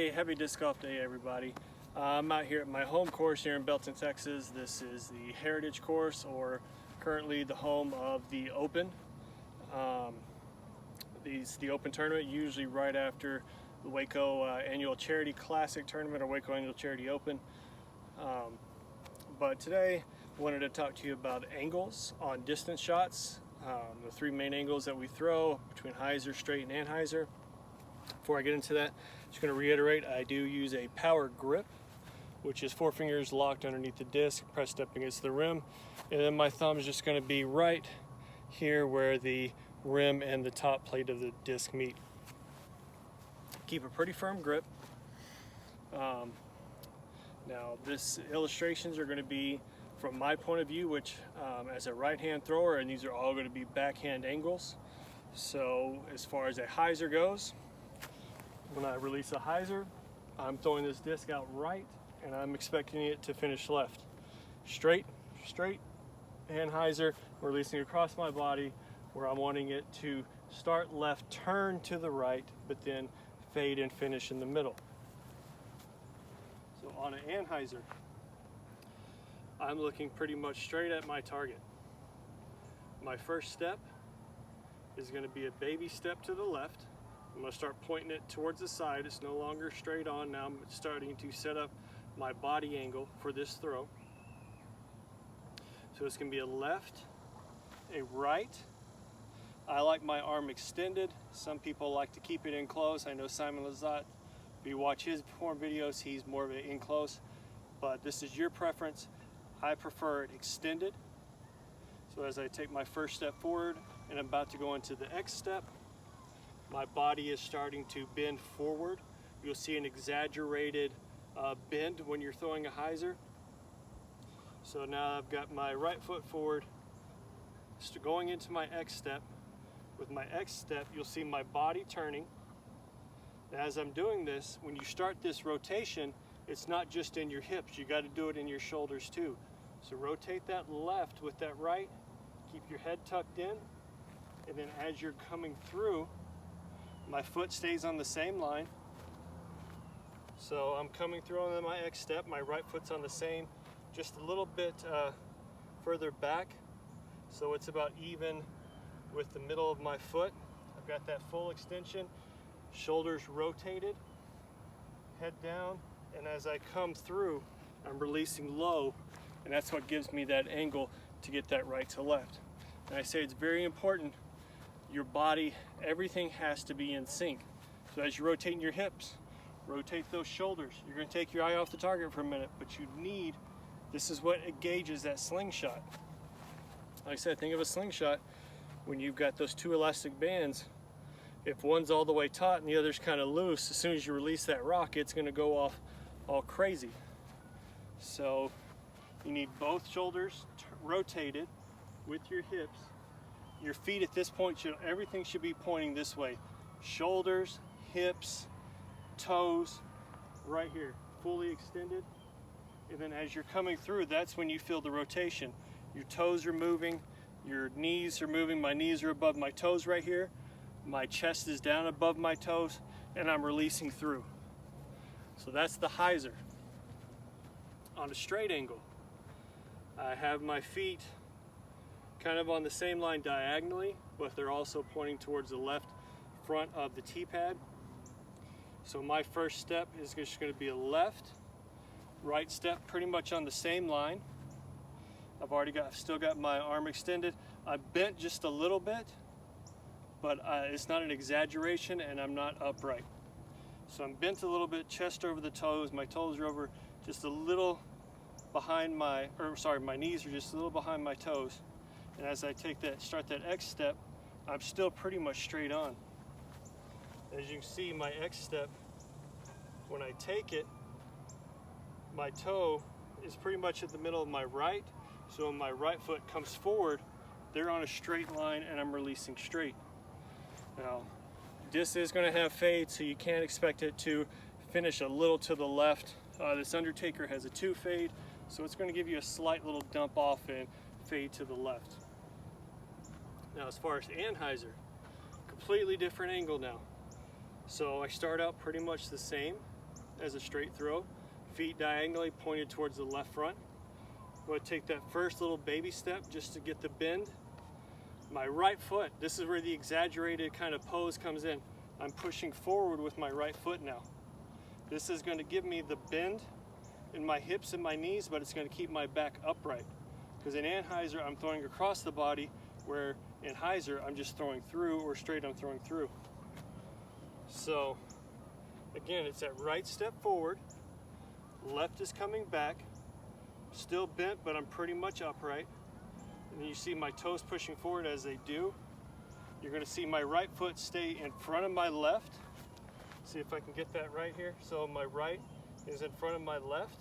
Hey, happy disc golf day, everybody. I'm out here at my home course here in Belton, Texas. This is the Heritage course, or currently the home of the Open. The Open tournament, usually right after the Waco Annual Charity Classic tournament or Waco Annual Charity Open. But today I wanted to talk to you about angles on distance shots. The three main angles that we throw between hyzer, straight, and anhyzer. Before I get into that, I'm just going to reiterate, I do use a power grip, which is 4 fingers locked underneath the disc, pressed up against the rim, and then my thumb is just going to be right here where the rim and the top plate of the disc meet. Keep a pretty firm grip. Now, this illustrations are going to be from my point of view, which as a right-hand thrower, and these are all going to be backhand angles. So as far as a hyzer goes, when I release a hyzer, I'm throwing this disc out right, and I'm expecting it to finish left. Straight, and hyzer, releasing across my body, where I'm wanting it to start left, turn to the right, but then fade and finish in the middle. So on an anhyzer, I'm looking pretty much straight at my target. My first step is going to be a baby step to the left. I'm going to start pointing it towards the side. It's no longer straight on. Now I'm starting to set up my body angle for this throw. So it's going to be a left, a right. I like my arm extended. Some people like to keep it in close. I know Simon Lazat, if you watch his form videos, he's more of an in close, but this is your preference. I prefer it extended. So as I take my first step forward and I'm about to go into the X step, my body is starting to bend forward. You'll see an exaggerated bend when you're throwing a hyzer. So now I've got my right foot forward, going into my X step. With my X step, you'll see my body turning. As I'm doing this, when you start this rotation, it's not just in your hips, you got to do it in your shoulders too. So rotate that left with that right, keep your head tucked in, and then as you're coming through, my foot stays on the same line. So I'm coming through on my X step, my right foot's on the same, just a little bit further back, so it's about even with the middle of my foot. I've got that full extension, shoulders rotated, head down, and as I come through, I'm releasing low, and that's what gives me that angle to get that right to left. And I say it's very important, your body, everything has to be in sync. So as you're rotating your hips, rotate those shoulders. You're going to take your eye off the target for a minute, but you need, this is what gauges that slingshot. Like I said, think of a slingshot when you've got those two elastic bands. If one's all the way taut and the other's kind of loose, as soon as you release that rock, it's going to go off all crazy. So you need both shoulders rotated with your hips. Your feet at this point, everything should be pointing this way. Shoulders, hips, toes, right here, fully extended. And then as you're coming through, that's when you feel the rotation. Your toes are moving, your knees are moving. My knees are above my toes right here. My chest is down above my toes, and I'm releasing through. So that's the hyzer. On a straight angle, I have my feet kind of on the same line diagonally, but they're also pointing towards the left front of the tee pad. So my first step is just going to be a left, right step pretty much on the same line. I've still got my arm extended. I bent just a little bit, but it's not an exaggeration, and I'm not upright. So I'm bent a little bit, chest over the toes. My toes are over just a little behind my knees are just a little behind my toes. And as I start that X step, I'm still pretty much straight on. As you can see, my X step, when I take it, my toe is pretty much at the middle of my right. So when my right foot comes forward, they're on a straight line, and I'm releasing straight. Now, this is going to have fade, so you can't expect it to finish a little to the left. This Undertaker has a 2 fade, so it's going to give you a slight little dump off and fade to the left. Now, as far as anhyzer, completely different angle now. So I start out pretty much the same. as a straight throw, feet diagonally pointed towards the left front. I'm going to take that first little baby step just to get the bend. My right foot, this is where the exaggerated kind of pose comes in. I'm pushing forward with my right foot now. This is going to give me the bend in my hips and my knees, but it's going to keep my back upright. Because in anhyzer, I'm throwing across the body, where in hyzer, I'm just throwing through, or straight, I'm throwing through. So, again, it's that right step forward, left is coming back, still bent, but I'm pretty much upright. And then you see my toes pushing forward as they do. You're going to see my right foot stay in front of my left. See if I can get that right here. So my right is in front of my left.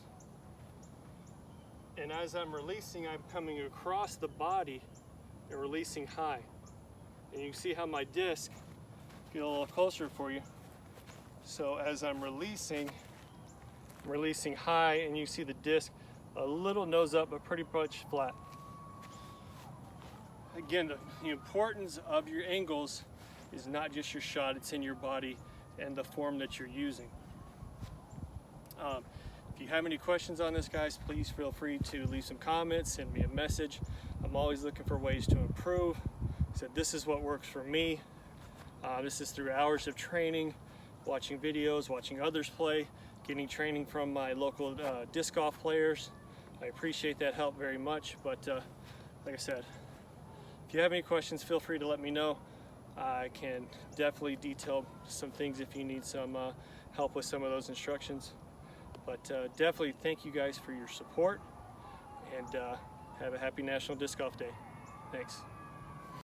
And as I'm releasing, I'm coming across the body and releasing high. And you can see how my disc, get a little closer for you. So as I'm releasing high, and you see the disc a little nose up, but pretty much flat. Again, the importance of your angles is not just your shot, it's in your body and the form that you're using. If you have any questions on this, guys, please feel free to leave some comments, send me a message. I'm always looking for ways to improve. So this is what works for me. This is through hours of training, watching videos, watching others play, getting training from my local disc golf players. I appreciate that help very much, but like I said, if you have any questions, feel free to let me know. I can definitely detail some things if you need some help with some of those instructions. But definitely thank you guys for your support, and have a happy National Disc Golf Day. Thanks.